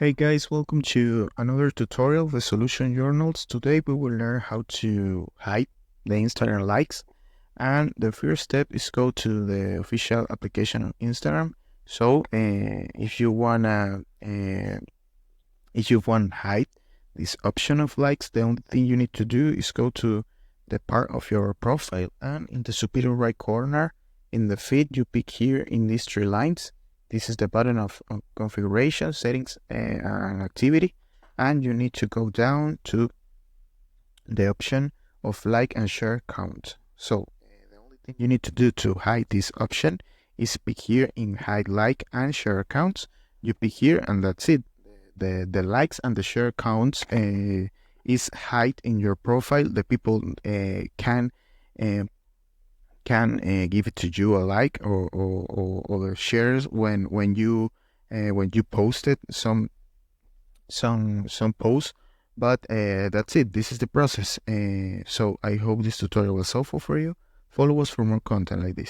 Hey guys, welcome to another tutorial of the Solution Journals. Today we will learn how to hide the Instagram likes. And the first step is go to the official application on Instagram. So if you want hide this option of likes, the only thing you need to do is go to the part of your profile, and in the superior right corner in the feed you pick here in these three lines. This is the button of configuration, settings, and activity, and you need to go down to the option of like and share count. So the only thing you need to do to hide this option is pick here in hide like and share counts. You pick here and that's it. The likes and the share counts is hide in your profile. The people uh, give it to you a like or shares when you posted some posts. But that's it. This is the process. So I hope this tutorial was helpful for you. Follow us for more content like this.